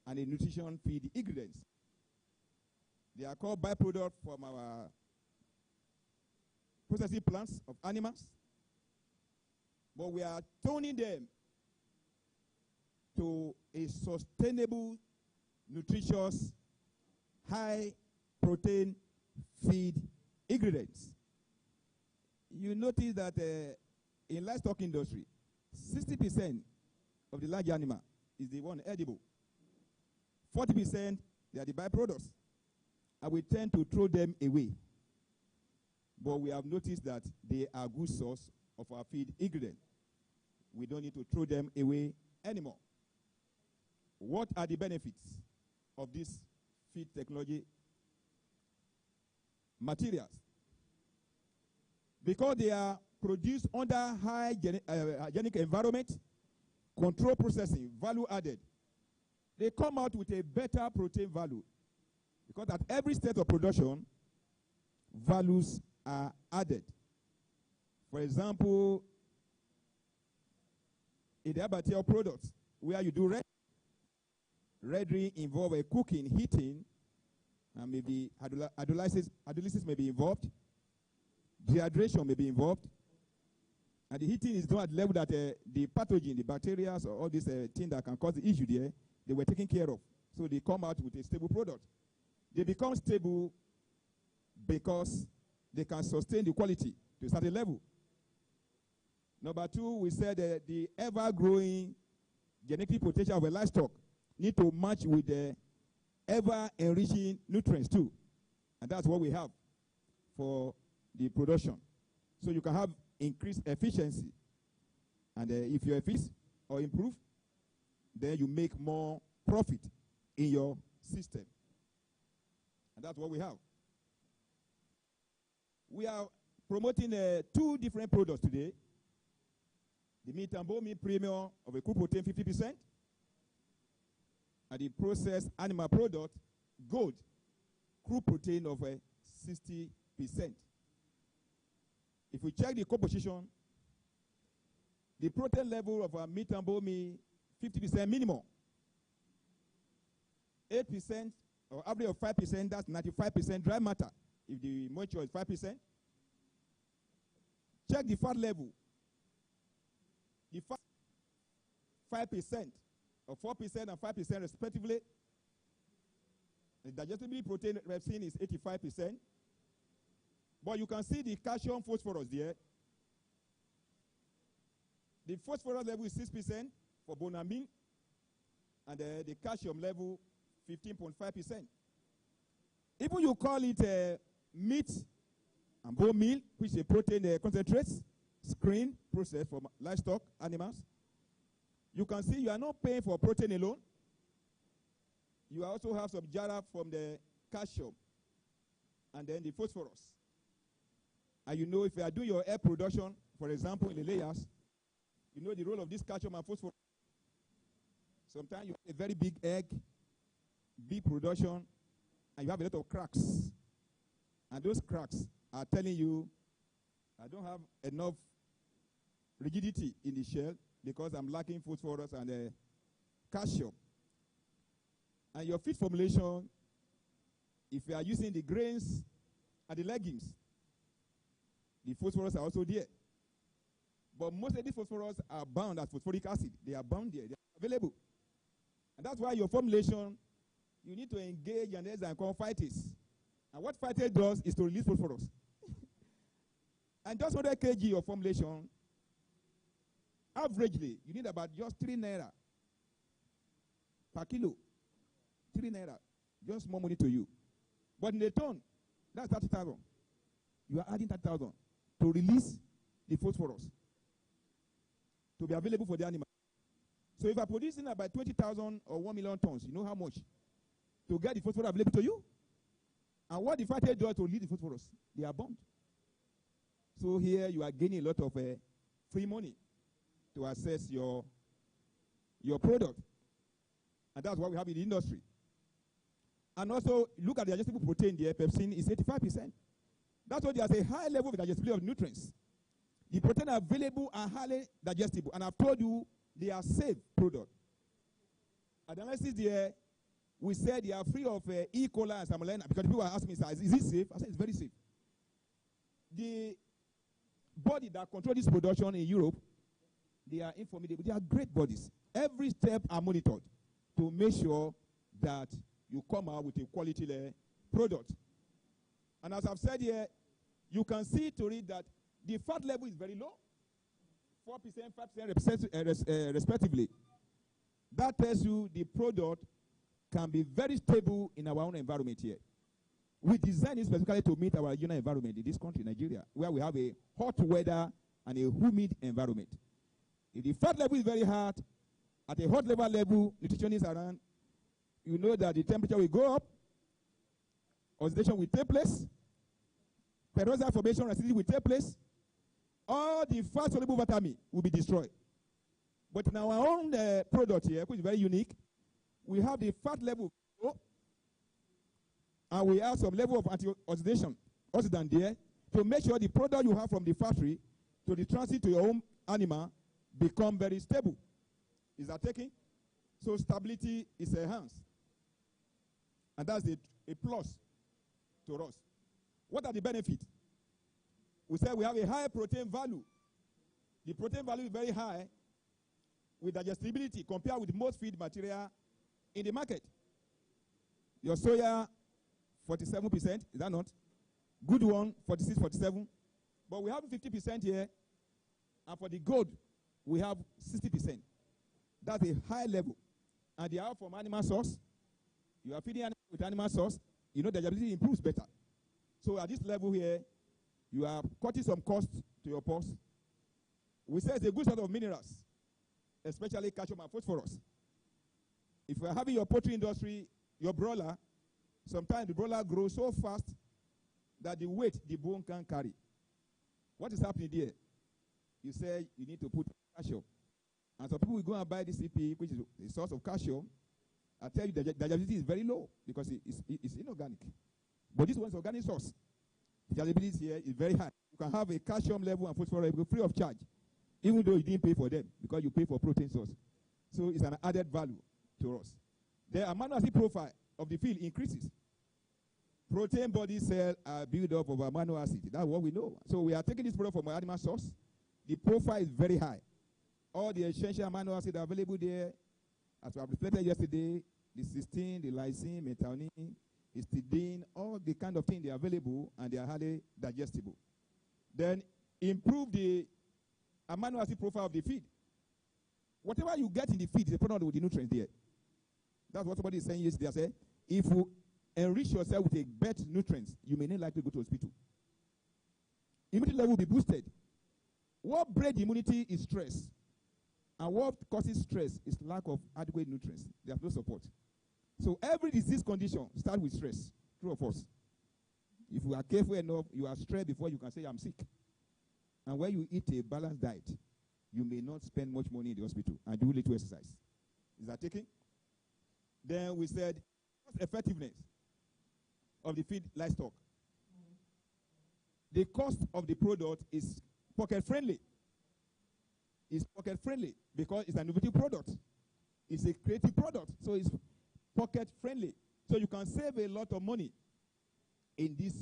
and the nutrition feed ingredients. They are called byproducts from our processing plants of animals, but we are turning them to a sustainable, nutritious, high-protein feed ingredients. You notice that in livestock industry, 60% of the large animal is the one edible. 40% they are the byproducts, and we tend to throw them away. But we have noticed that they are a good source of our feed ingredient. We don't need to throw them away anymore. What are the benefits of this feed technology materials? Because they are produced under hygienic environment, control processing, value added, they come out with a better protein value. Because at every stage of production, values are added. For example, in the abattoir products, where you do rearing involve a cooking, heating, and maybe hydrolysis may be involved, dehydration may be involved, and the heating is done at the level that the pathogen, the bacteria, or all these things that can cause the issue there, they were taken care of. So they come out with a stable product. They become stable because they can sustain the quality to a certain level. Number two, we said the ever-growing genetic potential of a livestock need to match with the ever-enriching nutrients too. And that's what we have for the production. So you can have increased efficiency. And if you efficient or improve, then you make more profit in your system. And that's what we have. We are promoting two different products today. The meat and bone meat premium of a crude protein 50%, and the processed animal product, gold, crude protein of 60%. If we check the composition, the protein level of our meat and bone meat, 50% minimum. 8% or average of 5%, that's 95% dry matter. If the moisture is 5%, check the fat level. The fat 5% or 4% and 5% respectively. The digestible protein resin is 85%. But you can see the calcium phosphorus there. The phosphorus level is 6% for bone and meat, and the calcium level 15.5%. Even you call it meat and bone meal, which is a protein concentrates, screen process for livestock, animals. You can see you are not paying for protein alone. You also have some jara from the calcium and then the phosphorus. And you know if you are doing your egg production, for example, in the layers, you know the role of this calcium and phosphorus. Sometimes you have a very big egg, big production, and you have a lot of cracks. And those cracks are telling you, I don't have enough rigidity in the shell because I'm lacking phosphorus and calcium. And your feed formulation, if you are using the grains and the legumes, the phosphorus are also there. But most of these phosphorus are bound as phosphoric acid. They are bound there. They are available. And that's why your formulation, you need to engage an enzyme called phytase. And what phytase does is to release phosphorus. And just 100 kg of formulation, averagely, you need about just 3 naira per kilo. 3 naira. Just more money to you. But in a ton, that's 30,000. You are adding 30,000 to release the phosphorus to be available for the animal. So if you are producing about 20,000 or 1 million tons, you know how much to get the phosphorus available to you? And what the phytase does to release the phosphorus? They are bound. So here you are gaining a lot of free money to access your product. And that's what we have in the industry. And also, look at the digestible protein, the pepsin is 85%. That's why there's a high level of digestibility of nutrients. The protein available are highly digestible. And I've told you they are safe products. Analysis there We said they are free of E. coli and Salmonella because people are asking me, is it safe? I said it's very safe. The body that control this production in Europe, they are informative. They are great bodies. Every step are monitored to make sure that you come out with a quality product. And as I've said here, you can see to read that the fat level is very low, 4%, 5% respectively. That tells you the product can be very stable in our own environment here. We designed it specifically to meet our regional environment in this country, Nigeria, where we have a hot weather and a humid environment. If the fat level is very high, at a hot level, nutritionists around, you know that the temperature will go up, oxidation will take place, peroxide formation acidity will take place, all the fat soluble vitamin will be destroyed. But in our own product here, which is very unique, we have the fat level low, and we have some level of anti-oxidant there to make sure the product you have from the factory to the transit to your home animal become very stable. Is that taking? So stability is enhanced. And that's a plus to us. What are the benefits? We said we have a high protein value. The protein value is very high with digestibility compared with most feed material in the market. Your soya, 47%, is that not? Good one, 46, 47. But we have 50% here, and for the gold, we have 60%. That's a high level. And they are from animal source. You are feeding animal with animal source, you know, the digestibility improves better. So at this level here, you are cutting some cost to your pulse. We say it's a good set of minerals, especially calcium and phosphorus. If you are having your poultry industry, your broiler, sometimes the broiler grows so fast that the weight the bone can't carry. What is happening there? You say you need to put calcium. And some people will go and buy this CP, which is a source of calcium. I tell you, the digestibility is very low because it's inorganic. But this one is organic source. The digestibility here is very high. You can have a calcium level and phosphorus level free of charge, even though you didn't pay for them because you pay for protein source. So it's an added value to us. The amino acid profile of the feed increases. Protein body cells are built up of amino acid. That's what we know. So we are taking this product from our animal source. The profile is very high. All the essential amino acids are available there. As we have reflected yesterday, the cysteine, the lysine, methionine, histidine, all the kind of things they are available and they are highly digestible. Then improve the amino acid profile of the feed. Whatever you get in the feed is a product with the nutrients there. That's what somebody is saying yesterday. I said, if you enrich yourself with a better nutrients, you may not likely go to hospital. Immunity level will be boosted. What breaks immunity is stress. And what causes stress is lack of adequate nutrients. There's no support. So every disease condition starts with stress. True or false? If you are careful enough, you are stressed before you can say, I'm sick. And when you eat a balanced diet, you may not spend much money in the hospital and do little exercise. Is that taking? Then we said, cost effectiveness of the feed livestock. The cost of the product is pocket friendly. It's pocket friendly because it's an innovative product. It's a creative product, so it's pocket friendly. So you can save a lot of money in this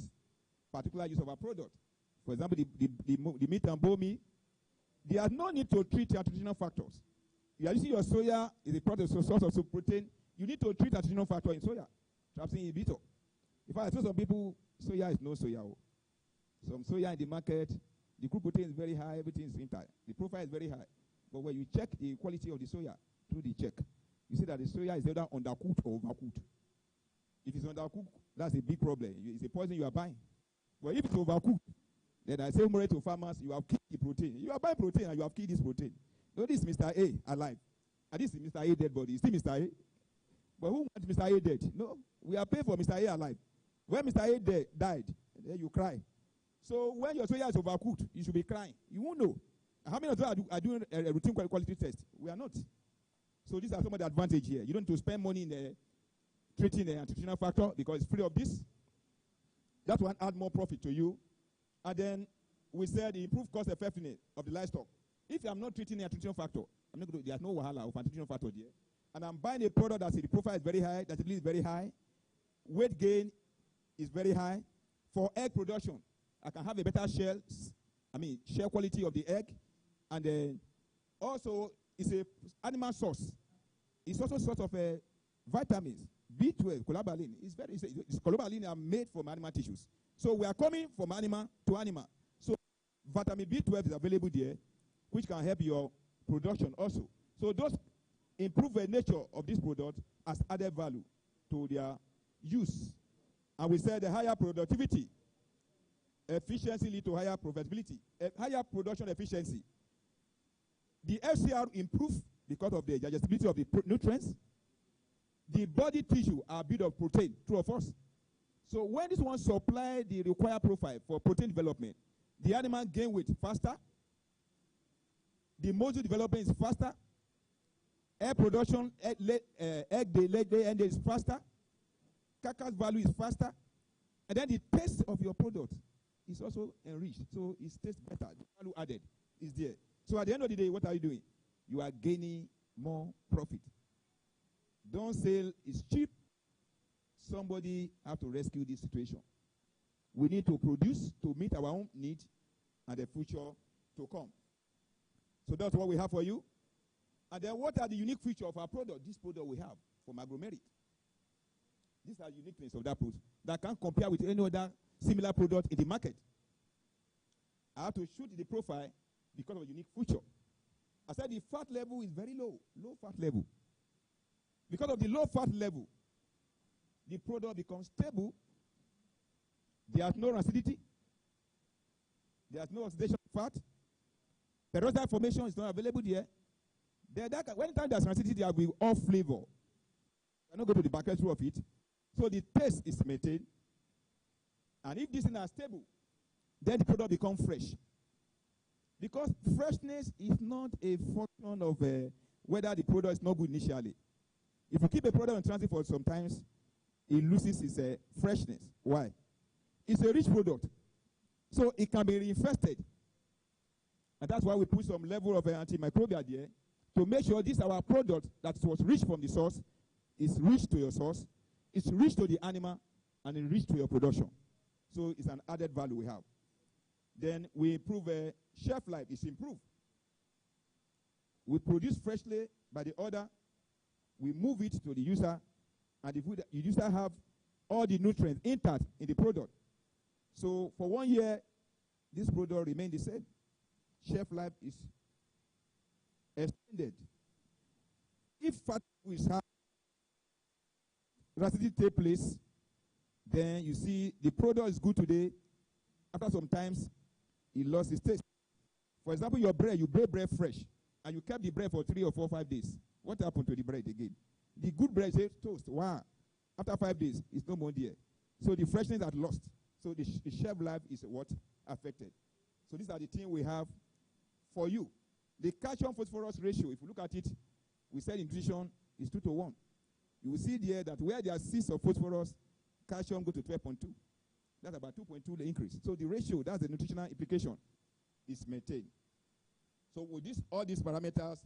particular use of a product. For example, the meat and bone meal, there is no need to treat your nutritional factors. You are using your soya is a product source of protein. You need to treat a nutritional factor in soya. Trypsin inhibitor. In fact, I told some people soya is no soya. Some soya in the market, the crude protein is very high, everything is entire. The profile is very high. But when you check the quality of the soya through the check, you see that the soya is either undercooked or overcooked. If it's undercooked, that's a big problem. It's a poison you are buying. But if it's overcooked, then I say more to farmers, you have killed the protein. You are buying protein and you have killed this protein. No, this is Mr. A alive. And this is Mr. A dead body. It's still Mr. A. But who wants Mr. A dead? No, we are paying for Mr. A alive. When Mr. A died, then you cry. So when your soya is overcooked, you should be crying. You won't know. How many of you are doing a routine quality test? We are not. So these are some of the advantage here. You don't need to spend money in treating the nutritional factor because it's free of this. That one add more profit to you. And then we said the improved cost effectiveness of the livestock. If I'm not treating the nutritional factor, I'm not going to, there's no wahala of nutritional factor there. and I'm buying a product that the profile is very high, that the yield is very high, weight gain is very high. For egg production, I can have a better shell quality of the egg, and also it's a animal source. It's also a source of vitamins. B12, colabalin, it's colabalin are made from animal tissues. So we are coming from animal to animal. So vitamin B12 is available there, which can help your production also. So those improve the nature of this product as added value to their use. And we said the higher productivity, efficiency lead to higher profitability, higher production efficiency. The FCR improve because of the digestibility of the nutrients. The body tissue are built of protein, true or false? So when this one supply the required profile for protein development, the animal gain weight faster, the muscle development is faster, egg production, egg day end is faster, carcass value is faster, and then the taste of your product is also enriched. So it tastes better. The value added is there. So at the end of the day, what are you doing? You are gaining more profit. Don't sell is cheap. Somebody have to rescue this situation. We need to produce to meet our own need and the future to come. So that's what we have for you. And then what are the unique features of our product? This product we have from Agromerit. These are uniqueness of that product that can't compare with any other similar product in the market. I have to shoot the profile because of a unique feature. I said the fat level is very low, low fat level. Because of the low fat level, the product becomes stable. There's no rancidity. There's no oxidation of fat. Peroxide formation is not available there. When there's rancidity, there will be off flavor. I'm not going to the back through of it. So the taste is maintained. And if this thing is stable, then the product becomes fresh. Because freshness is not a function of whether the product is not good initially. If you keep a product in transit for some times, it loses its freshness. Why? It's a rich product. So it can be reinfested. And that's why we put some level of antimicrobial there to make sure this our product that was rich from the source is rich to your source, it's rich to the animal, and it's rich to your production. So it's an added value we have. Then we improve shelf life is improved. We produce freshly by the order. We move it to the user, and the user have all the nutrients intact in the product. So for 1 year, this product remains the same. Shelf life is extended. If fat is high, rancidity take place, then you see the product is good today. After some times, it lost its taste. For example, your bread, you bake bread fresh, and you kept the bread for 3 or 4 or 5 days. What happened to the bread again? The good bread is toast. Wow. After 5 days, it's no more there. So the freshness are lost. So the shelf life is what? Affected. So these are the things we have for you. The calcium phosphorus ratio, if you look at it, we said in nutrition is 2:1. You will see there that where there are 6 of phosphorus, calcium go to 12.2. That's about 2.2 the increase. So the ratio, that's the nutritional implication, is maintained. So with all these parameters,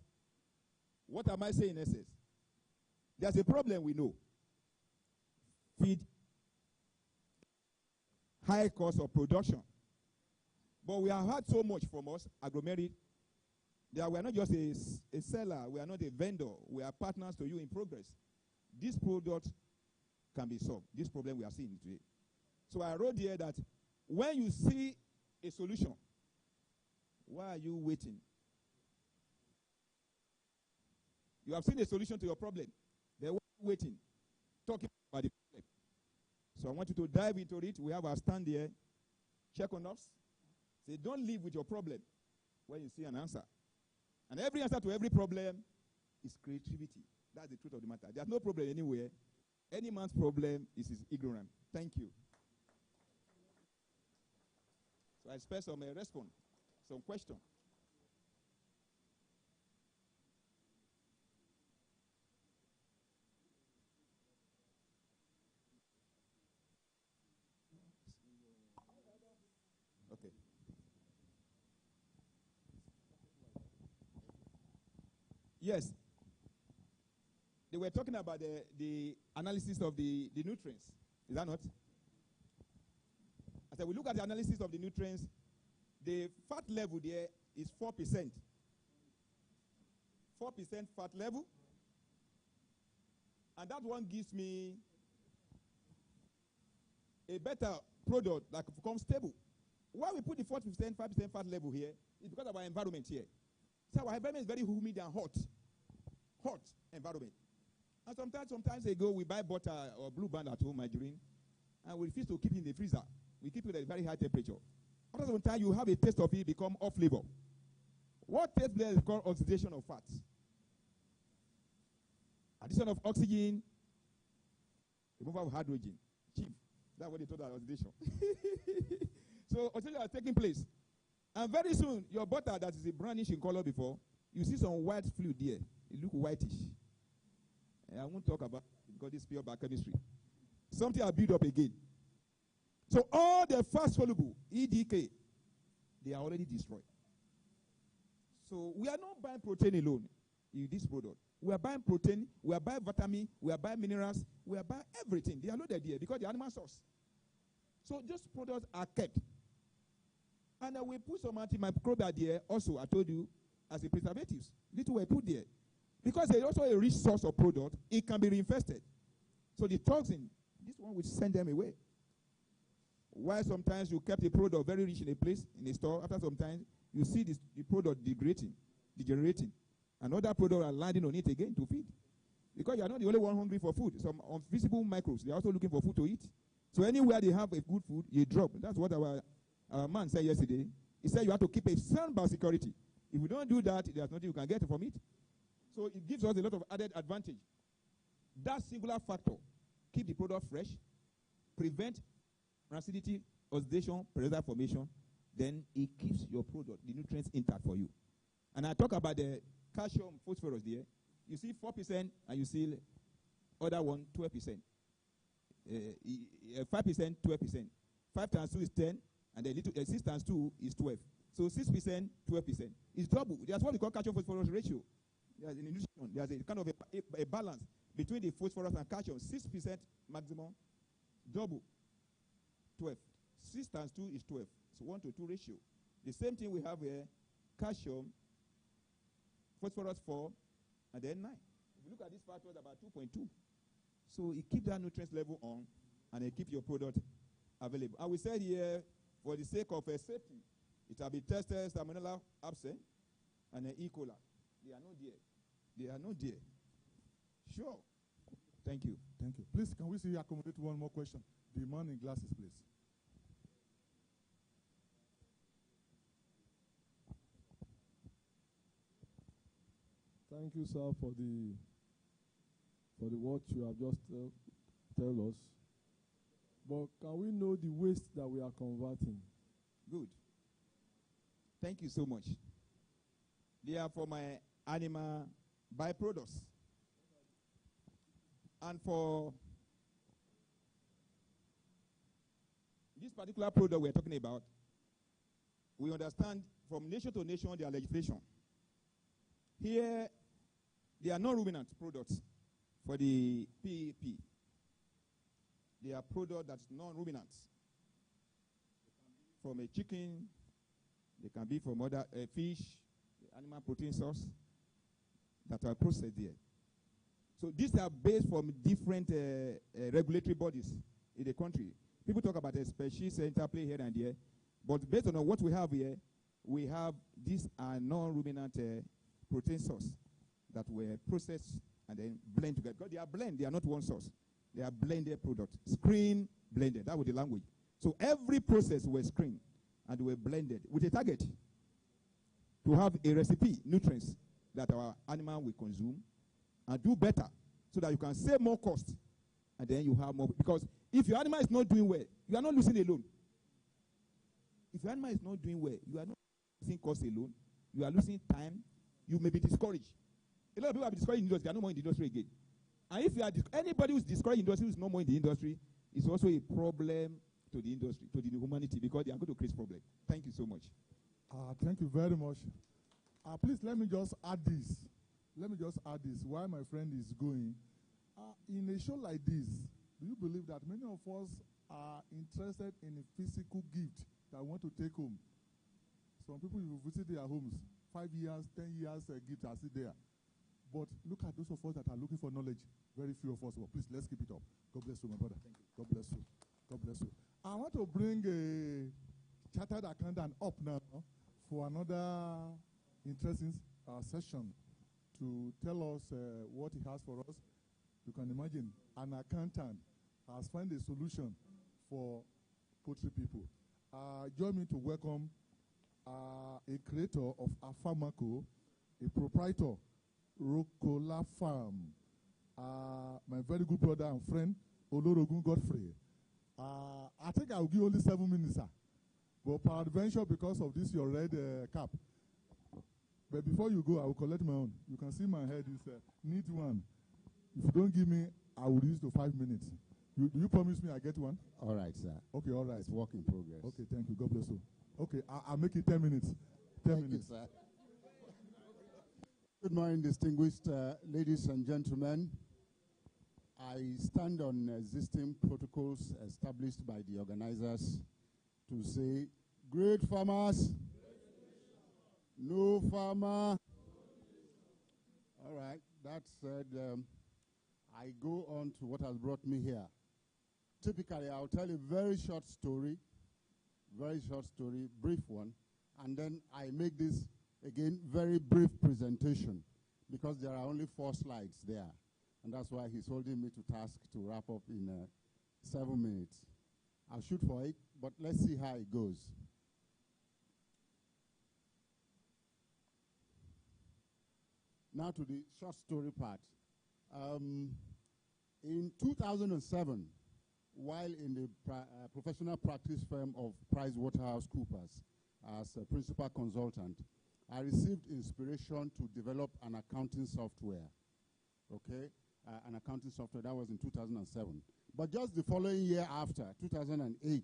what am I saying in essence? There's a problem we know. Feed, high cost of production. But we have had so much from us, Agromerit, that we are not just a seller, we are not a vendor, we are partners to you in progress. This product can be solved, this problem we are seeing today. So I wrote here that when you see a solution, why are you waiting? You have seen a solution to your problem. Then why are you waiting? Talking about the problem. So I want you to dive into it. We have our stand here. Check on us. Say, don't live with your problem when you see an answer. And every answer to every problem is creativity. That's the truth of the matter. There's no problem anywhere. Any man's problem is his ignorance. Thank you. So I expect some response, some question. Okay. Yes. they were talking about the analysis of the nutrients. Is that not? I said, we look at the analysis of the nutrients. The fat level there is 4%. 4% fat level. And that one gives me a better product that becomes stable. Why we put the 4%, 5% fat level here is because of our environment here. So our environment is very humid and hot. Hot environment. And sometimes ago, we buy butter or Blue Band at home, margarine, and we refuse to keep it in the freezer. We keep it at a very high temperature. After some time, you have a taste of it become off flavor. What taste there is called oxidation of fats. Addition of oxygen, removal of hydrogen. Chief, that's what they told us, oxidation. So oxidation is taking place. And very soon, your butter that is a brownish in color before, you see some white fluid there. It looks whitish. And I won't talk about it because it's pure biochemistry. Something will build up again. So all the fast soluble, EDK, they are already destroyed. So we are not buying protein alone in this product. We are buying protein, we are buying vitamin, we are buying minerals, we are buying everything. They are loaded here because they are animal source. So those products are kept. And we put some antimicrobial there also, I told you, as a preservatives. Little were put there. Because there's also a rich source of product, it can be reinfested. So the toxin, this one will send them away. While sometimes you kept a product very rich in a place, in a store, after some time, you see the product degenerating. Another product are landing on it again to feed. Because you are not the only one hungry for food. Some invisible microbes, they are also looking for food to eat. So anywhere they have a good food, you drop. That's what our man said yesterday. He said you have to keep a sound biosecurity. If you don't do that, there's nothing you can get from it. So it gives us a lot of added advantage. That singular factor, keep the product fresh, prevent rancidity, oxidation, preserve formation, then it keeps your product, the nutrients intact for you. And I talk about the calcium phosphorus there. You see 4% and you see other one 12%. 5%, 12%. 5 times 2 is 10, and then 6 times 2 is 12. So 6%, 12%. It's double. That's what we call calcium phosphorus ratio. There's in nutrition, there's a kind of a balance between the phosphorus and calcium. 6% maximum, double, 12. 6 times 2 is 12. So 1 to 2 ratio. The same thing we have here, calcium, phosphorus 4, and then 9. If you look at this factor, it's about 2.2. So it keeps that nutrients level on, and it keeps your product available. And we said here, for the sake of safety, it will be tested, salmonella absent, and E. coli. They are not there. They are not there. Sure. Thank you. Thank you. Please, can we see you accommodate one more question? The man in glasses, please. Thank you, sir, for the what you have just tell us. But can we know the waste that we are converting? Good. Thank you so much. They are for my animal byproducts. And for this particular product we're talking about, we understand from nation to nation their legislation. Here, they are non-ruminant products for the PEP. They are product that's non-ruminant. From a chicken, they can be from other fish, animal protein source that are processed there. So these are based from different regulatory bodies in the country. People talk about a species interplay here and there, but based on what we have here, we have these are non-ruminant protein source that were processed and then blend together. Because they are blend, they are not one source. They are blended product. Screen blended. That was the language. So every process was screened and were blended with a target to have a recipe, nutrients that our animal will consume and do better so that you can save more cost and then you have more. Because if your animal is not doing well, you are not losing alone. If your animal is not doing well, you are not losing cost alone. You are losing time. You may be discouraged. A lot of people have been discouraged in the industry. They are no more in the industry again. And if you are anybody who is discouraged in the industry who is no more in the industry, it's also a problem to the industry, to the humanity, because they are going to create problems. Thank you so much. Thank you very much. Please let me just add this. While my friend is going, In a show like this, do you believe that many of us are interested in a physical gift that want to take home? Some people, you visit their homes, 5 years, 10 years, gift are still there. But look at those of us that are looking for knowledge. Very few of us. Well, please, let's keep it up. God bless you, my brother. Thank you. God bless you. God bless you. I want to bring a chartered accountant up now for another interesting session to tell us what he has for us. You can imagine an accountant has found a solution for poultry people. Join me to welcome a creator of Afamaco, a proprietor, Rokola Farm, my very good brother and friend, Olorogun Godfrey. I think I will give only 7 minutes, sir. But peradventure, because of this, your red cap. But before you go, I will collect my own. You can see my head is need one. If you don't give me, I will reduce to 5 minutes. Do you promise me I get one? All right, sir. Okay, all right. It's work in progress. Okay, thank you. God bless you. Okay, I'll make it 10 minutes. 10 Thank minutes. you, sir. Good morning, distinguished ladies and gentlemen. I stand on existing protocols established by the organizers to say, great farmers, no farmer. All right, that said, I go on to what has brought me here. Typically, I'll tell a very short story, brief one, and then I make this, again, very brief presentation because there are only 4 slides there. And that's why he's holding me to task to wrap up in 7 minutes. I'll shoot for it, but let's see how it goes. Now to the short story part. In 2007, while in the professional practice firm of PricewaterhouseCoopers as a principal consultant, I received inspiration to develop an accounting software. Okay, an accounting software. That was in 2007. But just the following year after, 2008,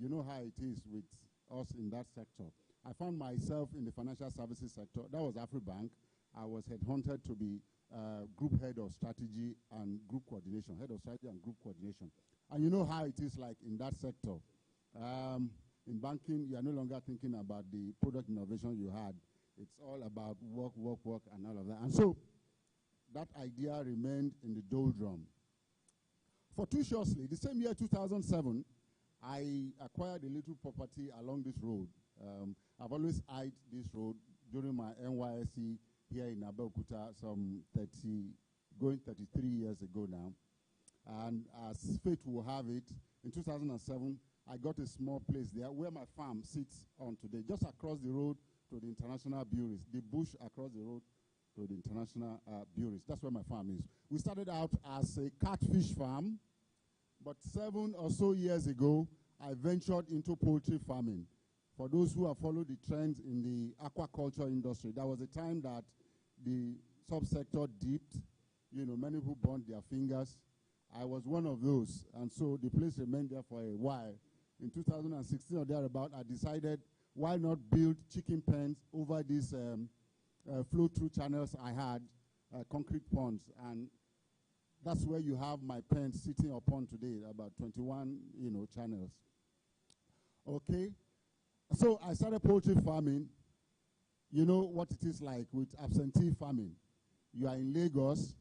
you know how it is with us in that sector. I found myself in the financial services sector. That was AfriBank. I was headhunted to be group head of strategy and group coordination, head of strategy and group coordination. And you know how it is like in that sector. In banking, you are no longer thinking about the product innovation you had. It's all about work, and all of that. And so that idea remained in the doldrum. Fortuitously, the same year, 2007, I acquired a little property along this road. I've always eyed this road during my NYSC here in Abeokuta, some 33 years ago now. And as fate will have it, in 2007, I got a small place there where my farm sits on today, just across the road to the international bureaus, the bush across the road to the international bureaus. That's where my farm is. We started out as a catfish farm, but 7 or so years ago, I ventured into poultry farming. For those who have followed the trends in the aquaculture industry, there was a time that the subsector dipped. You know, many people burned their fingers. I was one of those, and so the place remained there for a while. In 2016 or thereabout, I decided, why not build chicken pens over these flow-through channels I had, concrete ponds, and that's where you have my pens sitting upon today, about 21, channels. Okay, so I started poultry farming. You know what it is like with absentee farming. You are in Lagos,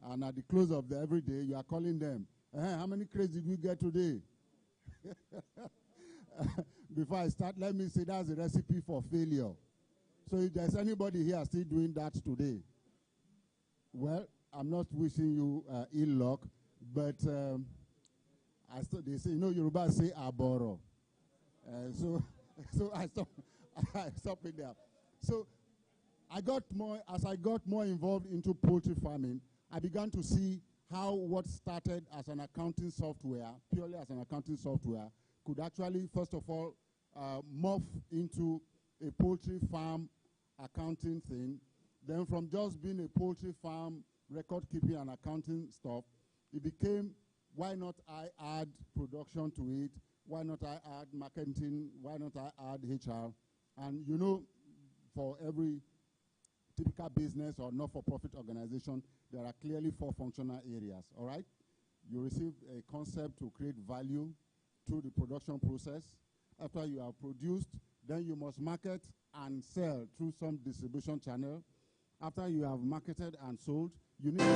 and at the close of the every day, you are calling them, how many crates did we get today? Before I start, let me say that's a recipe for failure. So if there's anybody here still doing that today, well, I'm not wishing you ill luck, but they say, Yoruba say aboro. So I stopped it there. So as I got more involved into poultry farming, I began to see how what started as an accounting software, purely as an accounting software, could actually, first of all, morph into a poultry farm accounting thing. Then from just being a poultry farm, record keeping and accounting stuff, it became, why not I add production to it? Why not I add marketing? Why not I add HR? And for every typical business or not-for-profit organization, there are clearly 4 functional areas, all right? You receive a concept to create value through the production process. After you have produced, then you must market and sell through some distribution channel. After you have marketed and sold, you need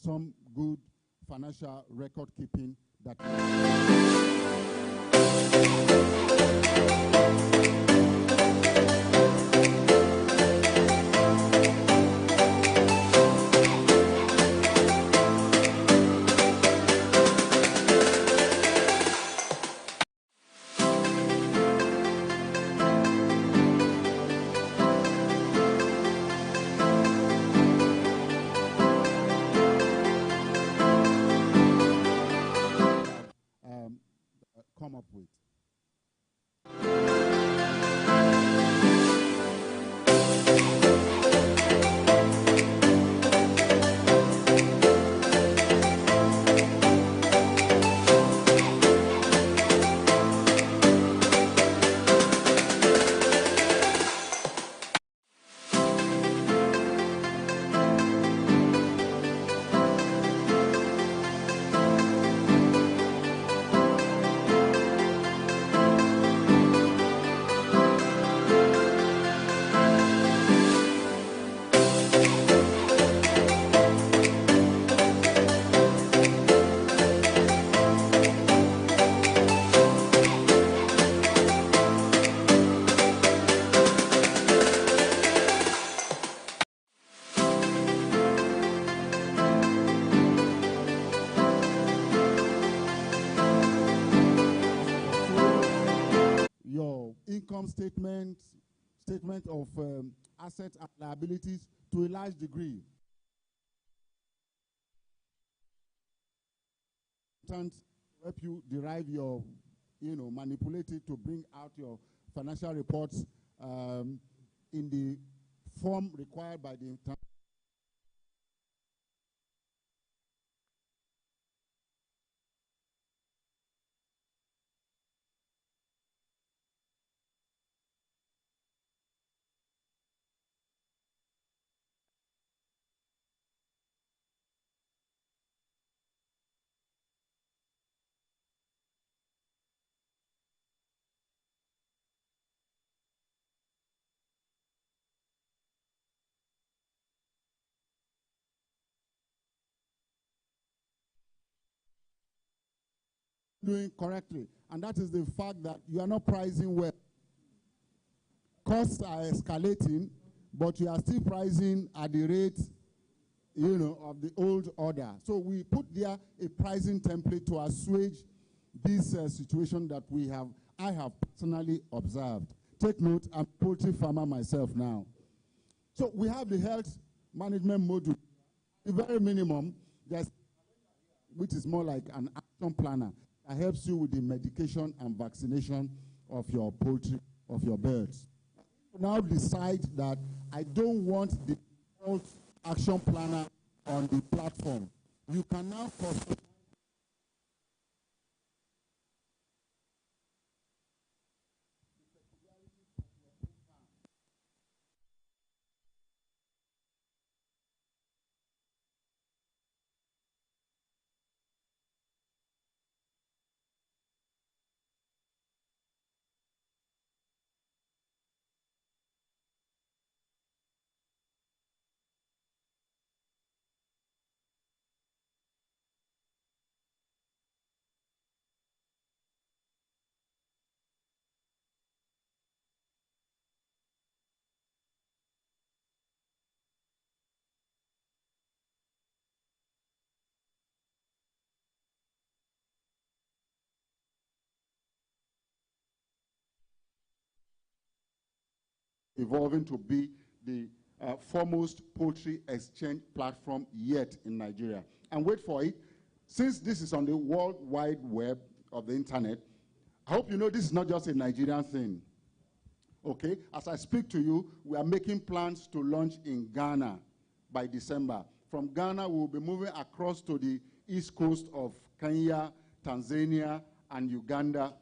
some good financial record keeping that come up with. Income statement of assets and liabilities to a large degree. Help you derive your, manipulate it to bring out your financial reports in the form required by the international. Doing correctly, and that is the fact that you are not pricing well. Costs are escalating, but you are still pricing at the rate, of the old order. So we put there a pricing template to assuage this situation that I have personally observed. Take note, I'm a poultry farmer myself now. So we have the health management module. The very minimum, which is more like an action planner, that helps you with the medication and vaccination of your poultry, of your birds. Now decide that I don't want the health action planner on the platform. You can now customize evolving to be the foremost poultry exchange platform yet in Nigeria. And wait for it, since this is on the World Wide Web of the internet, I hope you know this is not just a Nigerian thing. Okay, as I speak to you, we are making plans to launch in Ghana by December. From Ghana, we will be moving across to the east coast of Kenya, Tanzania, and Uganda.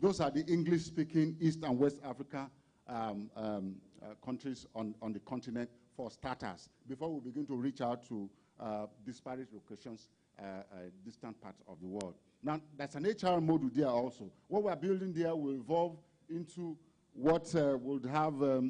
Those are the English-speaking East and West Africa countries on the continent for starters, before we begin to reach out to disparate locations, distant parts of the world. Now, there's an HR module there also. What we're building there will evolve into what would have a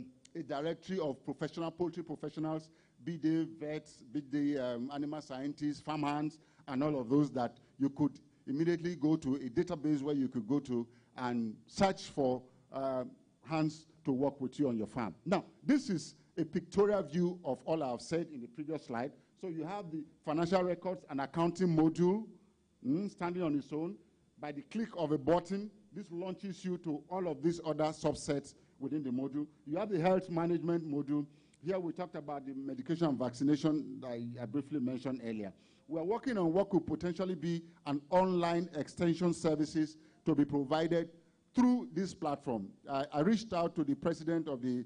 directory of professional poultry professionals, be they vets, be they animal scientists, farm hands, and all of those that you could immediately go to a database where you could go to and search for hands to work with you on your farm. Now, this is a pictorial view of all I've said in the previous slide. So you have the financial records and accounting module standing on its own. By the click of a button, this launches you to all of these other subsets within the module. You have the health management module. Here we talked about the medication and vaccination that I briefly mentioned earlier. We are working on what could potentially be an online extension services to be provided through this platform. I reached out to the president of the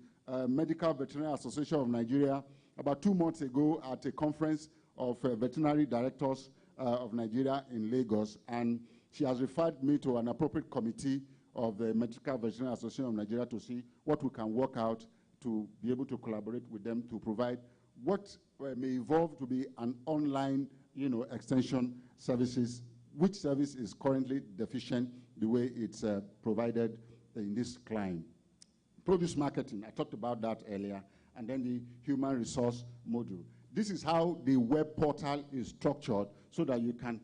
Medical Veterinary Association of Nigeria about 2 months ago at a conference of veterinary directors of Nigeria in Lagos, and she has referred me to an appropriate committee of the Medical Veterinary Association of Nigeria to see what we can work out to be able to collaborate with them to provide what may evolve to be an online, extension services, which service is currently deficient the way it's provided in this client. Produce marketing, I talked about that earlier, and then the human resource module. This is how the web portal is structured so that you can,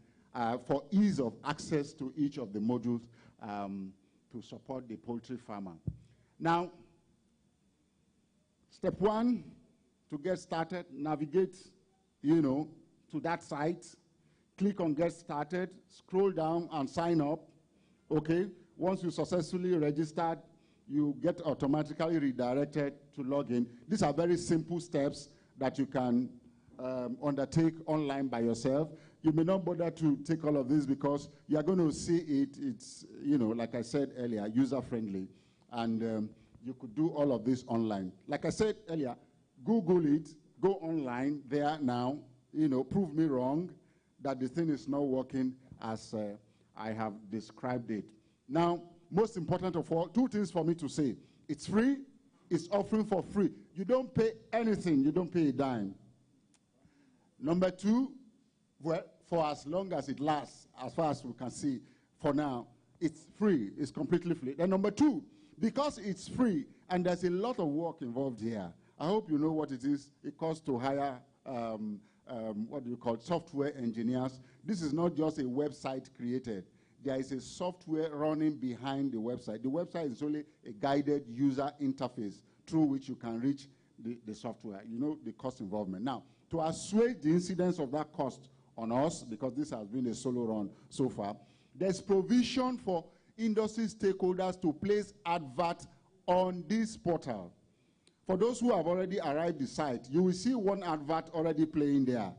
for ease of access to each of the modules, to support the poultry farmer. Now, step one, to get started, navigate, to that site, click on get started, scroll down and sign up, okay? Once you successfully registered, you get automatically redirected to log in. These are very simple steps that you can undertake online by yourself. You may not bother to take all of this because you're going to see it. It's, like I said earlier, user-friendly. And you could do all of this online. Like I said earlier, Google it, go online there now, prove me wrong that the thing is not working as I have described it. Now, most important of all, two things for me to say. It's free, it's offering for free. You don't pay anything, you don't pay a dime. Number two, well, for as long as it lasts, as far as we can see, for now, it's free, it's completely free. Then number two, because it's free and there's a lot of work involved here, I hope you know what it is. It costs to hire, software engineers. This is not just a website created. There is a software running behind the website. The website is only a guided user interface through which you can reach the software. You know the cost involvement. Now, to assuage the incidence of that cost on us, because this has been a solo run so far, there's provision for industry stakeholders to place advert on this portal. For those who have already arrived at the site, you will see one advert already playing there.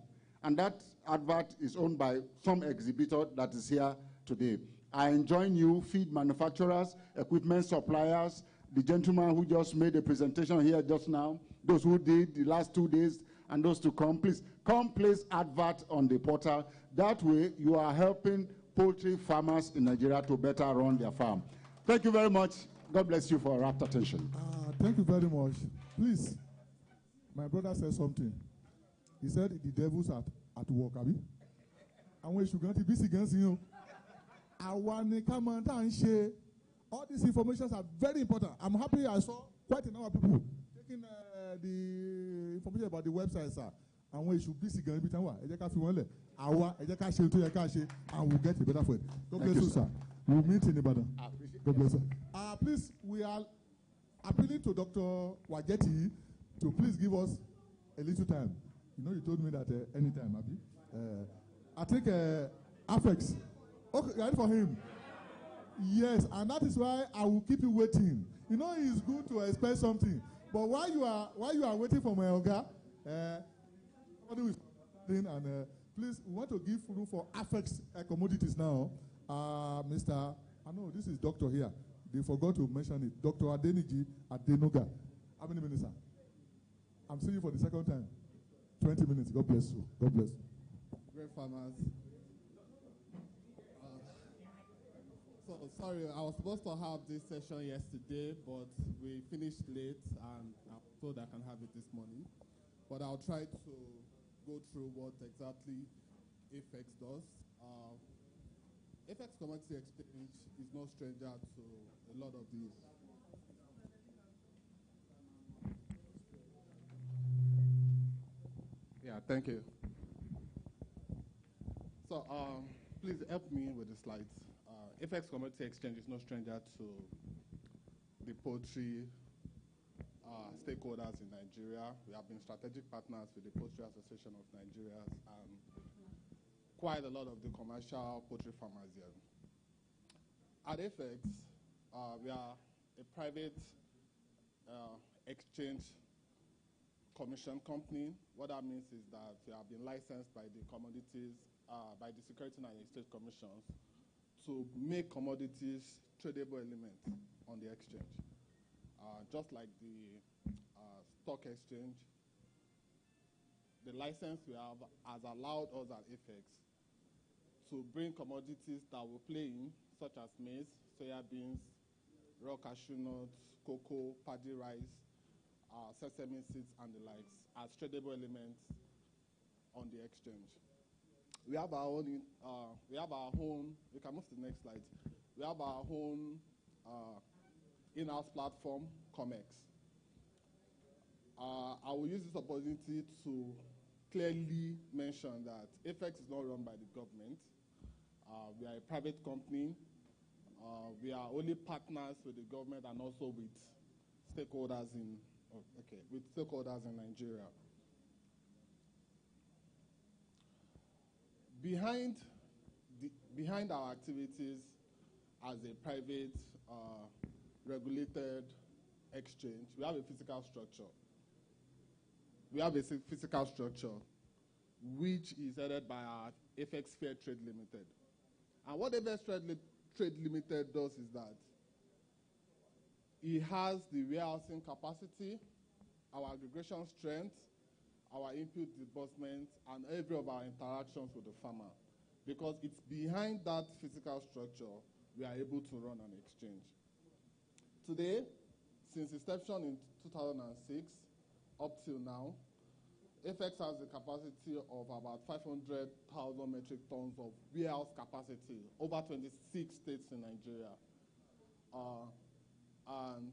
And that advert is owned by some exhibitor that is here today. I enjoin you, feed manufacturers, equipment suppliers, the gentleman who just made a presentation here just now, those who did the last 2 days, and those to come, please come place advert on the portal. That way, you are helping poultry farmers in Nigeria to better run their farm. Thank you very much. God bless you for your rapt attention. Thank you very much. Please, my brother said something. He said the devil's at work, abi? And when you be against you, all these informations are very important. I'm happy I saw quite a number of people taking the information about the website, sir. And when you should be against it, and we'll get a better for it. God bless you, sir. We'll meet in Ibadan. God bless you. Please, we are appealing to Dr. Wageti to please give us a little time. You know, you told me that anytime, Abi. I think Afex. Okay, ready for him? Yes, and that is why I will keep you waiting. You know, it's good to expect something, but while you are waiting for my Oga, and please, we want to give room for Afex commodities now. Mr. I know this is doctor here. They forgot to mention it. Dr. Adeniji Adenoga. How many minutes, sir? I'm seeing you for the second time. 20 minutes. God bless you. God bless. Great farmers. So sorry, I was supposed to have this session yesterday, but we finished late, and I thought I can have it this morning. But I'll try to go through what exactly Apex does. Apex Commodity Exchange is no stranger to a lot of these. Yeah, thank you. So please help me with the slides. Apex Commodity Exchange is no stranger to the poultry stakeholders in Nigeria. We have been strategic partners with the Poultry Association of Nigeria and quite a lot of the commercial poultry farmers here. At Apex, we are a private exchange commission company. What that means is that we have been licensed by the commodities, by the Security and Exchange Commissions to make commodities tradable elements on the exchange. Just like the stock exchange, the license we have has allowed us at Apex to bring commodities that we play in, such as maize, soya beans, raw cashew nuts, cocoa, paddy rice, sesame seeds, and the likes, as tradable elements on the exchange. We have our own. We can move to the next slide. We have our own in-house platform, COMEX. I will use this opportunity to clearly mention that Apex is not run by the government. We are a private company. We are only partners with the government and also with stakeholders in Nigeria. Behind our activities as a private regulated exchange, we have a physical structure. We have a physical structure which is headed by our Apex Fair Trade Limited. And what Apex Trade Limited does is that It has the warehousing capacity, our aggregation strength, our input disbursement, and every of our interactions with the farmer. Because it's behind that physical structure we are able to run an exchange. Today, since inception in 2006 up till now, FX has the capacity of about 500,000 metric tons of warehouse capacity over 26 states in Nigeria. And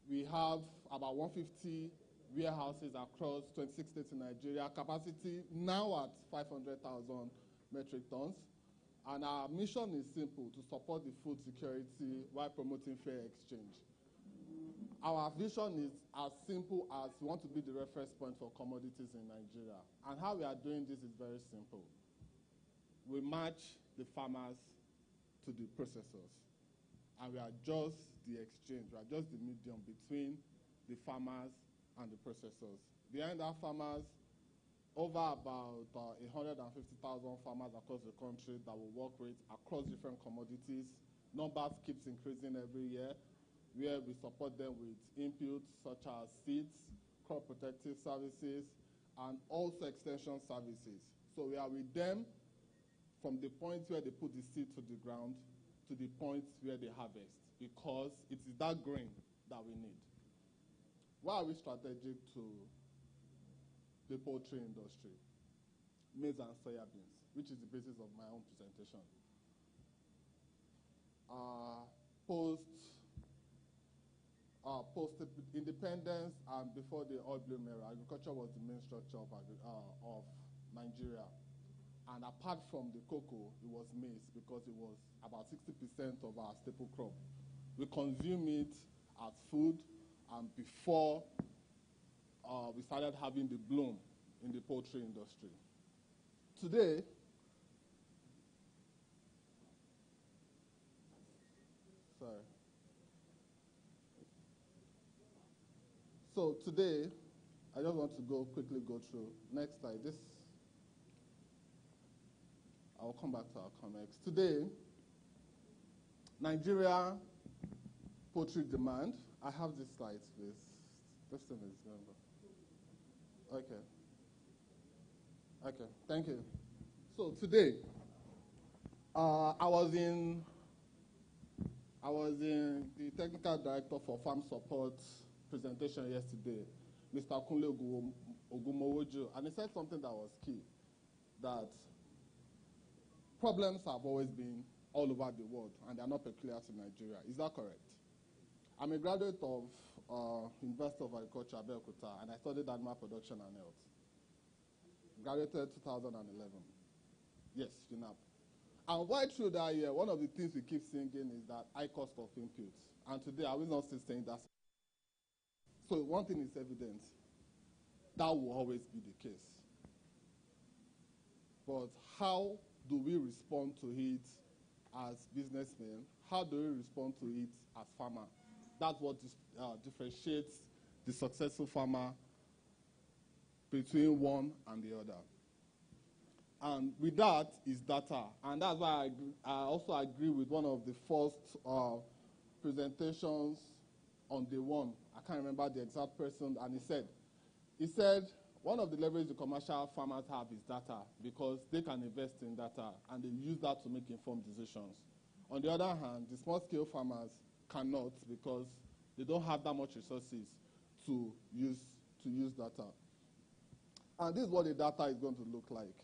we have about 150 warehouses across 26 states in Nigeria, capacity now at 500,000 metric tons. And our mission is simple: to support the food security while promoting fair exchange. Our vision is as simple as we want to be the reference point for commodities in Nigeria. And how we are doing this is very simple. We match the farmers to the processors. And we are just the exchange, we are just the medium between the farmers and the processors. Behind our farmers, over about 150,000 farmers across the country that we work with across different commodities. Numbers keeps increasing every year, where we support them with inputs such as seeds, crop protective services, and also extension services. So we are with them from the point where they put the seed to the ground to the point where they harvest, because it is that grain that we need. Why are we strategic to the poultry industry? Maize and soya beans, which is the basis of my own presentation. Post-independence and before the oil bloom era, agriculture was the main structure of Nigeria. And apart from the cocoa, it was maize, because it was about 60% of our staple crop. We consume it as food, and before we started having the bloom in the poultry industry. Today, So today, I just want to quickly go through. Next slide. I'll come back to our comics. Today, Nigeria poultry demand. I have these slides, please. This thing is going. Okay, thank you. So today, I was in the technical director for farm support presentation yesterday, Mr. Kunle Ogumowojo, and he said something that was key, that problems have always been all over the world, and they are not peculiar to Nigeria. Is that correct? I'm a graduate of University of Agriculture, Abeokuta, and I studied animal production and health. Graduated 2011. Yes, UNAP. And right through that year, one of the things we keep singing is that high cost of inputs. And today, I will not still saying that. So one thing is evident, that will always be the case. But how do we respond to it as businessmen? How do we respond to it as farmers? That's what differentiates the successful farmer between one and the other. And with that is data. And that's why I also agree with one of the first presentations on day one. I can't remember the exact person, and he said, one of the leverage the commercial farmers have is data, because they can invest in data and they use that to make informed decisions. On the other hand, the small-scale farmers cannot, because they don't have that much resources to use data. And this is what the data is going to look like.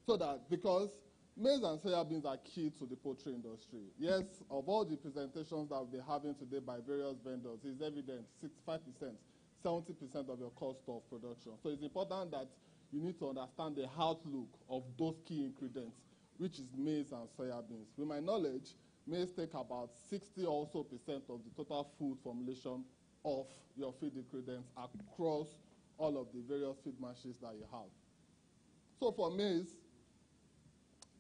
So that, because maize and soya beans are key to the poultry industry. Yes, of all the presentations that we'll be having today by various vendors, it's evident 65%, 70% of your cost of production. So it's important that you need to understand the outlook of those key ingredients, which is maize and soya beans. With my knowledge, maize take about 60% of the total food formulation of your feed ingredients across all of the various feed machines that you have. So for maize,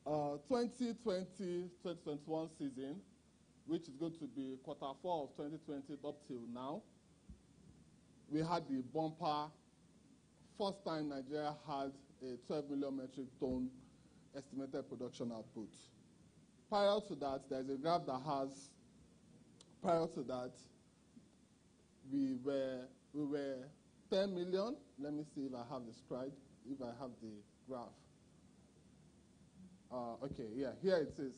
2020-2021 season, which is going to be Q4 of 2020 up till now, we had the bumper. First time Nigeria had a 12 million metric ton estimated production output. Prior to that, there's a graph that has, prior to that, we were 10 million. Let me see if I have the slide, if I have the graph. Okay, yeah, here it is.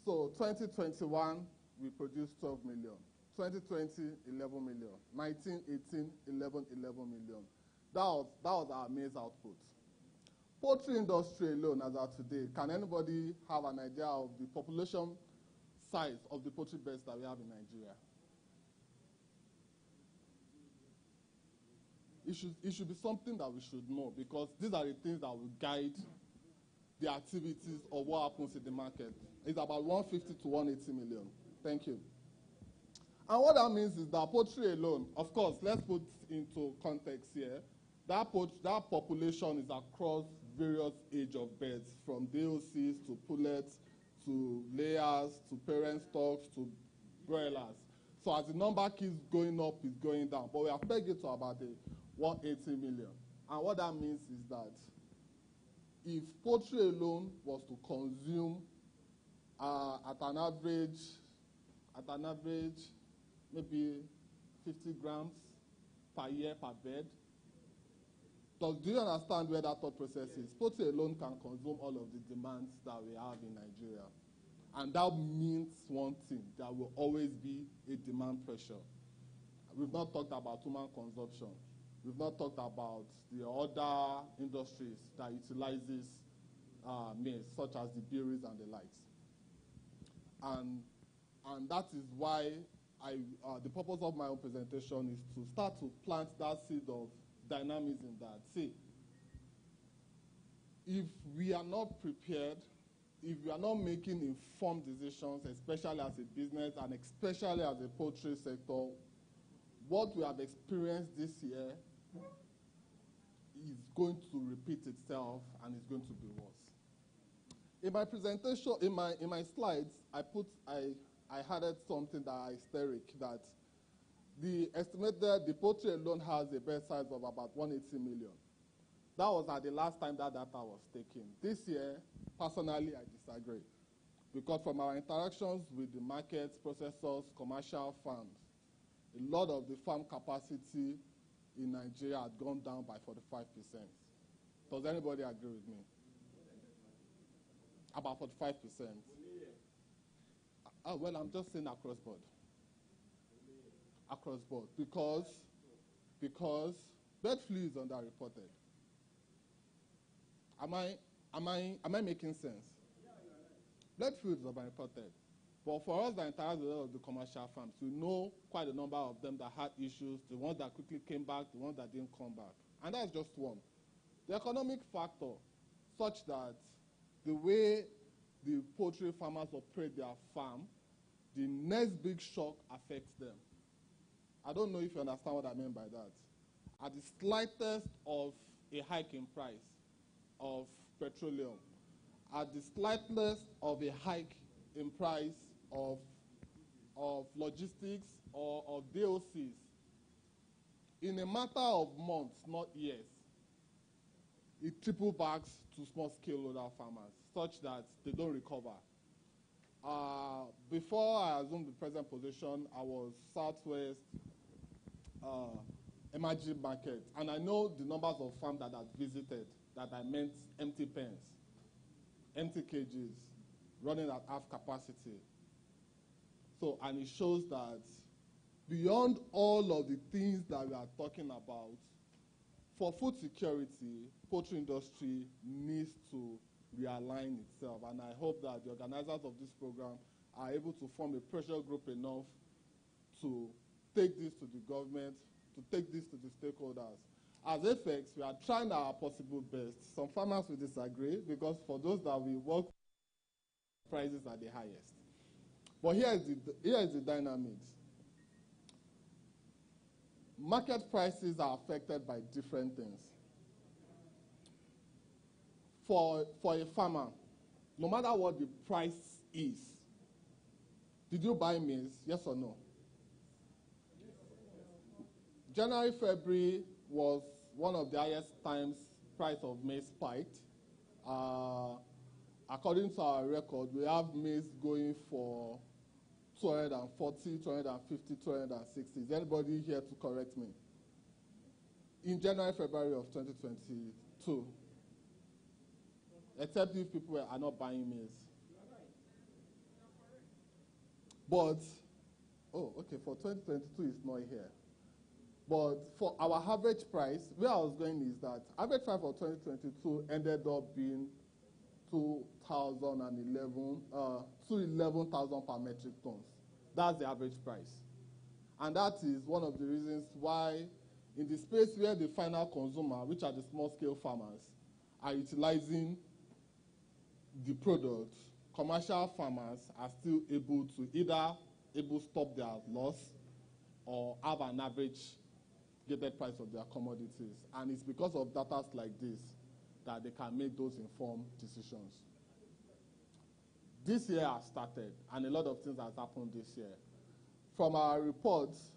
So 2021, we produced 12 million. 2020, 11 million. 1918, 11 million. That was our maize output. Poultry industry alone, as of today, can anybody have an idea of the population size of the poultry birds that we have in Nigeria? It should be something that we should know, because these are the things that will guide the activities of what happens in the market. It's about 150 to 180 million. Thank you. And what that means is that poultry alone, of course, let's put into context here, that population is across various age of birds, from DOCs to pullets to layers to parent stocks to broilers. So as the number keeps going up, it's going down. But we have pegged it to about 180 million. And what that means is that if poultry alone was to consume at an average, maybe 50 grams per year per bird, do you understand where that thought process is? Poultry alone can consume all of the demands that we have in Nigeria. And that means one thing, there will always be a demand pressure. We've not talked about human consumption. We've not talked about the other industries that utilizes maize, such as the breweries and the likes. And that is why the purpose of my own presentation is to start to plant that seed of dynamism that, see, if we are not prepared, if we are not making informed decisions, especially as a business and especially as a poultry sector, what we have experienced this year is going to repeat itself and it's going to be worse. In my presentation, in my slides, I added something that is hysteric, that the poultry alone has a bird size of about 180 million. That was at the last time that data was taken. This year, personally, I disagree. Because from our interactions with the markets, processors, commercial farms, a lot of the farm capacity in Nigeria had gone down by 45%. Does anybody agree with me? About 45%. Well, I'm just saying across board. Across board. Because bird flu is underreported. Am I making sense? Bird flu is underreported. But for us that interact with a lot of the commercial farms, we know quite a number of them that had issues, the ones that quickly came back, the ones that didn't come back. And that's just one. The economic factor, such that the way the poultry farmers operate their farm, the next big shock affects them. I don't know if you understand what I mean by that. At the slightest of a hike in price of petroleum, at the slightest of a hike in price of logistics or of DOCs, in a matter of months, not years, it triple backs to small-scale loader farmers, such that they don't recover. Before I assumed the present position, I was Southwest emerging market, and I know the numbers of farms that I've visited that I meant empty pens, empty cages, running at half capacity. So, and it shows that beyond all of the things that we are talking about, for food security, poultry industry needs to realign itself. And I hope that the organizers of this program are able to form a pressure group enough to take this to the government, to take this to the stakeholders. As FX, we are trying our possible best. Some farmers will disagree, because for those that we work with, prices are the highest. But here is the dynamics. Market prices are affected by different things. For a farmer, no matter what the price is, did you buy maize, yes or no? January, February was one of the highest times price of maize spiked. According to our record, we have maize going for 240, 250, 260. Is anybody here to correct me? In January, February of 2022. Except if people are not buying maize. But, oh, okay, for 2022 it's not here. But for our average price, where I was going is that average price for 2022 ended up being 11,000 per metric tons. That's the average price. And that is one of the reasons why in the space where the final consumer, which are the small-scale farmers, are utilizing the product, commercial farmers are still able to either stop their loss or have an average gated price of their commodities. And it's because of data like this that they can make those informed decisions. This year has started, and a lot of things have happened this year. From our reports,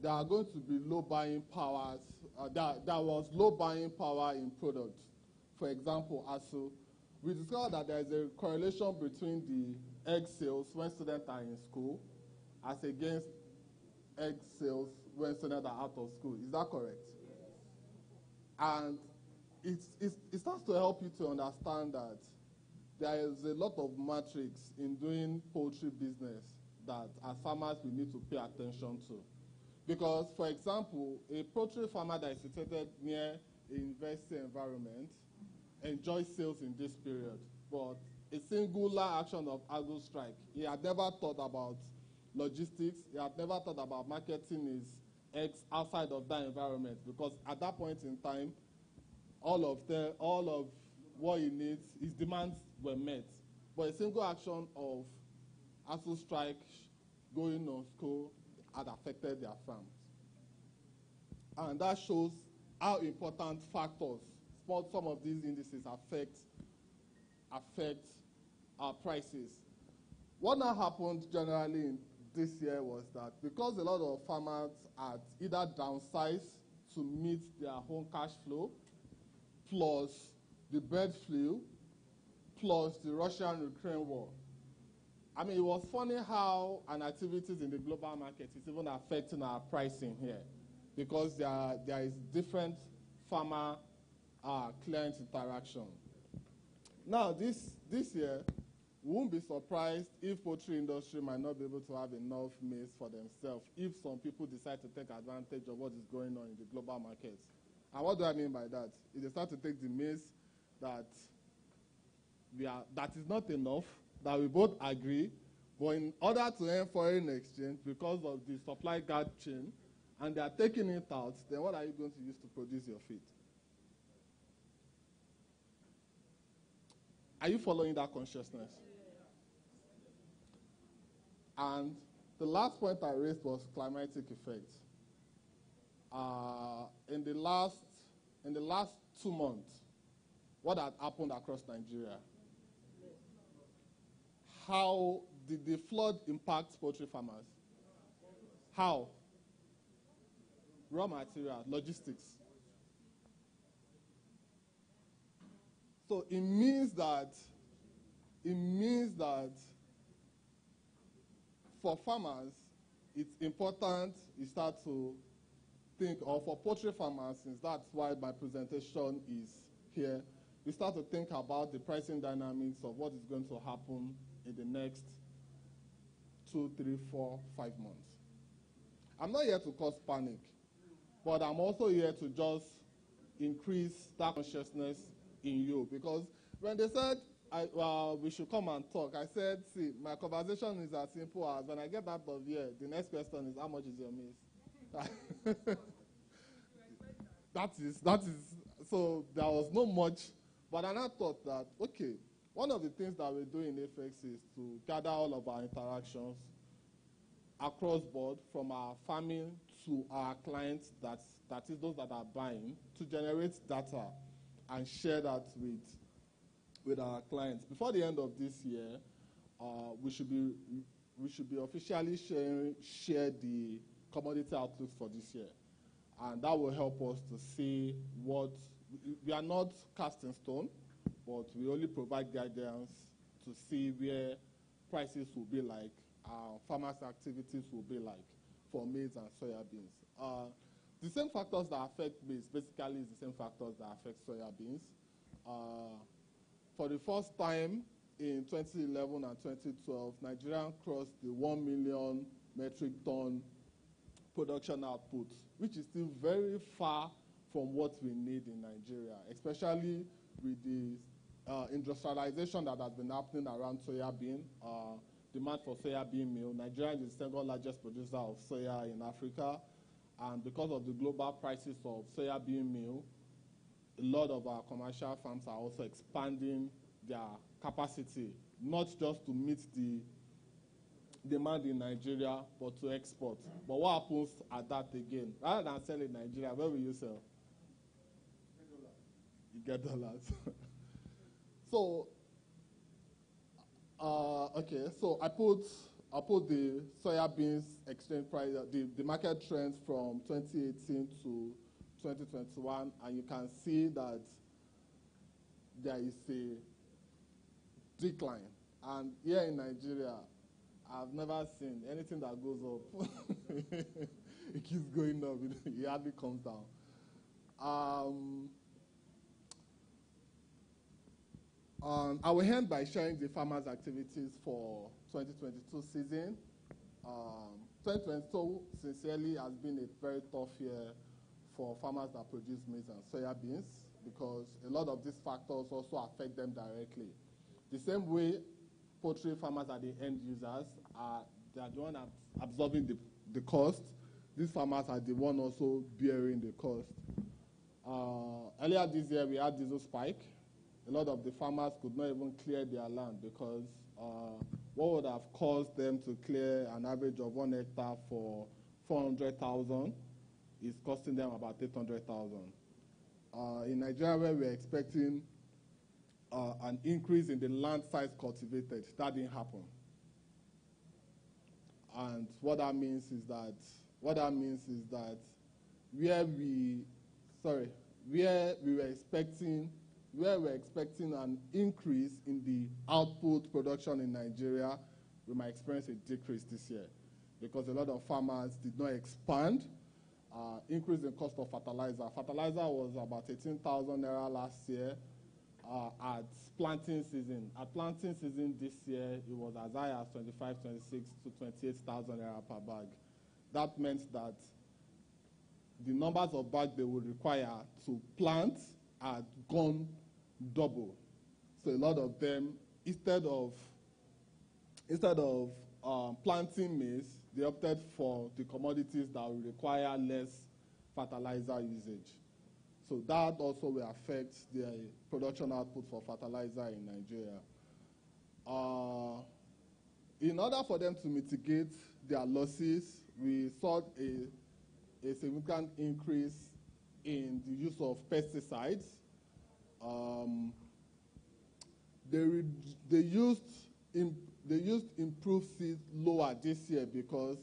there are going to be low buying powers. There was low buying power in products. For example, ASU, we discovered that there is a correlation between the egg sales when students are in school as against egg sales when students are out of school. Is that correct? And it starts to help you to understand that there is a lot of metrics in doing poultry business that as farmers we need to pay attention to. Because, for example, a poultry farmer that is situated near a university environment enjoys sales in this period, but a singular action of Agro strike, he had never thought about logistics, he had never thought about marketing his eggs outside of that environment, because at that point in time, all of what he needs, his demands were met. But a single action of ASU strike going on school had affected their farms. And that shows how important factors, some of these indices affect our prices. What now happened generally in this year was that because a lot of farmers had either downsized to meet their own cash flow, plus the bird flu, plus the Russian-Ukraine war. I mean, it was funny how an activities in the global market is even affecting our pricing here, because there is different farmer-client interaction. Now, this year, we won't be surprised if poultry industry might not be able to have enough maize for themselves if some people decide to take advantage of what is going on in the global markets. And what do I mean by that? If they start to take the maize that is not enough, that we both agree, but in order to earn foreign exchange because of the supply gap chain, and they are taking it out, then what are you going to use to produce your feed? Are you following that consciousness? And the last point I raised was climatic effect. In the last 2 months, what had happened across Nigeria? How did the flood impact poultry farmers? How? Raw material, logistics. So it means that for farmers, it's important you start to think, or for poultry farmers, since that's why my presentation is here, we start to think about the pricing dynamics of what is going to happen in the next 2, 3, 4, 5 months. I'm not here to cause panic, but I'm also here to just increase that consciousness in you. Because when they said we should come and talk, I said, see, my conversation is as simple as when I get out of here, the next question is, how much is your maize? That is, so there was no much, but then I thought that, okay, one of the things that we do in FX is to gather all of our interactions across board, from our farming to our clients, that is those that are buying, to generate data and share that with our clients. Before the end of this year, we should be officially share the commodity outlooks for this year. And that will help us to see what, we are not cast in stone, but we only provide guidance to see where prices will be like, farmers' activities will be like for maize and soybeans. The same factors that affect maize basically is the same factors that affect soybeans. For the first time in 2011 and 2012, Nigeria crossed the 1 million metric ton production output, which is still very far from what we need in Nigeria, especially with the industrialization that has been happening around soybean. Demand for soybean meal. Nigeria is the second largest producer of soya in Africa, and because of the global prices of soybean meal, a lot of our commercial farms are also expanding their capacity, not just to meet the demand in Nigeria, but to export. But what happens at that again? Rather than sell in Nigeria, where will you sell? You get dollars. So, okay, so I put the soybeans exchange price, the market trends from 2018 to 2021, and you can see that there is a decline. And here in Nigeria, I've never seen anything that goes up. It keeps going up. It hardly comes down. I will end by sharing the farmers' activities for 2022 season. 2022 sincerely has been a very tough year for farmers that produce maize and soybeans, because a lot of these factors also affect them directly. The same way poultry farmers are the end users, they are the one absorbing the cost. These farmers are the one also bearing the cost. Earlier this year, we had diesel spike. A lot of the farmers could not even clear their land because what would have caused them to clear an average of 1 hectare for 400,000 is costing them about 800,000. In Nigeria, where we're expecting an increase in the land size cultivated, that didn't happen. And what that means is that where we're expecting an increase in the output production in Nigeria, we might experience a decrease this year because a lot of farmers did not expand. Increase in cost of fertilizer. Fertilizer was about 18,000 naira last year at planting season. At planting season this year, it was as high as 25, 26 to 28,000 naira per bag. That meant that the numbers of bags they would require to plant had gone double. So a lot of them, instead of planting maize, they opted for the commodities that will require less fertilizer usage. So that also will affect the production output for fertilizer in Nigeria. In order for them to mitigate their losses, we saw a significant increase in the use of pesticides. They used improved seeds lower this year because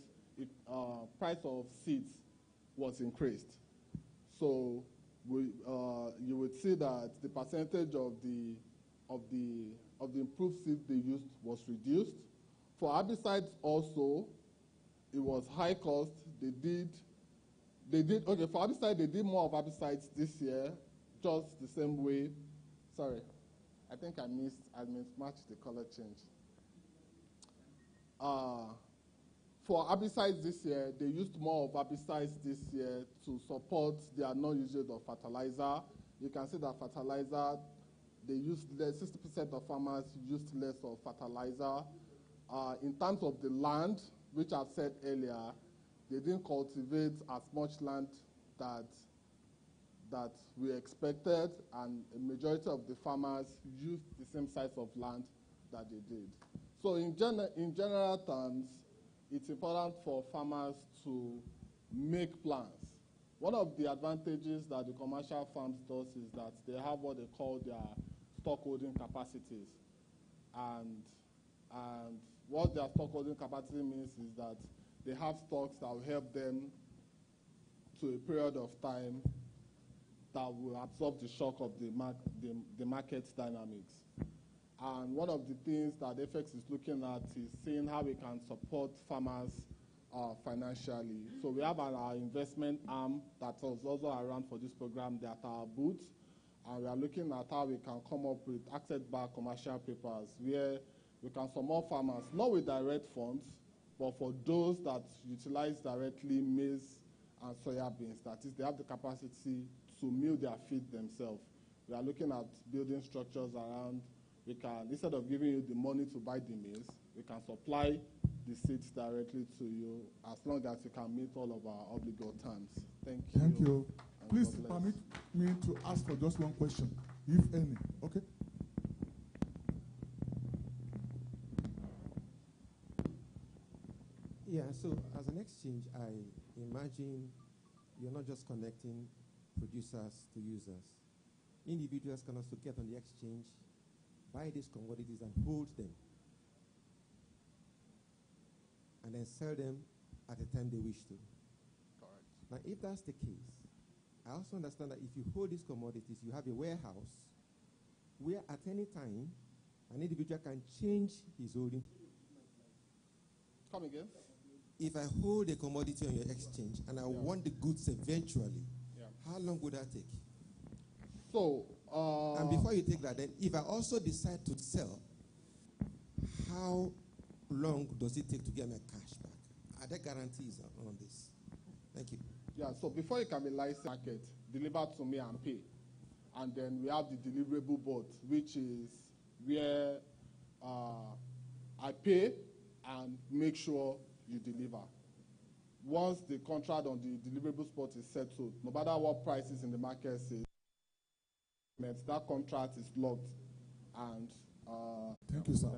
price of seeds was increased. So you would see that the percentage of the improved seeds they used was reduced. For herbicides also, it was high cost. Okay, for herbicides, they did more of herbicides this year, just the same way. Sorry, I think I mismatched the color change. For herbicides this year, they used more of herbicides this year to support their non-usage of fertilizer. You can see that fertilizer, they used less, 60% of farmers used less of fertilizer. In terms of the land, which I've said earlier, they didn't cultivate as much land that we expected, and a majority of the farmers used the same size of land that they did. So in general terms, it's important for farmers to make plans. One of the advantages that the commercial farms does is that they have what they call their stock holding capacities. And what their stock holding capacity means is that they have stocks that will help them to a period of time that will absorb the shock of the market dynamics. And one of the things that FX is looking at is seeing how we can support farmers financially. So we have our investment arm that was also around for this program. They are at our booth, and we are looking at how we can come up with asset-backed commercial papers where we can support farmers, not with direct funds, but for those that utilize directly maize and soya beans, that is, they have the capacity to mill their feed themselves. We are looking at building structures around. We can, instead of giving you the money to buy the maize, we can supply the seeds directly to you as long as you can meet all of our obligor terms. Thank you. Thank you. Please permit me to ask for just one question, if any. Okay? Yeah, so as an exchange, I imagine you're not just connecting producers to users. Individuals can also get on the exchange, buy these commodities and hold them, and then sell them at the time they wish to. Correct. Now, if that's the case, I also understand that if you hold these commodities, you have a warehouse where at any time an individual can change his holding. Come again? If I hold a commodity on your exchange and I want the goods eventually, how long would that take? So, and before you take that, then if I also decide to sell, how long does it take to get my cash back? Are there guarantees on this? Thank you. Yeah, so before you can be licensed market, deliver to me and pay. And then we have the deliverable board, which is where I pay and make sure you deliver. Once the contract on the deliverable spot is settled, no matter what prices in the market say, that contract is locked. And thank you, sir.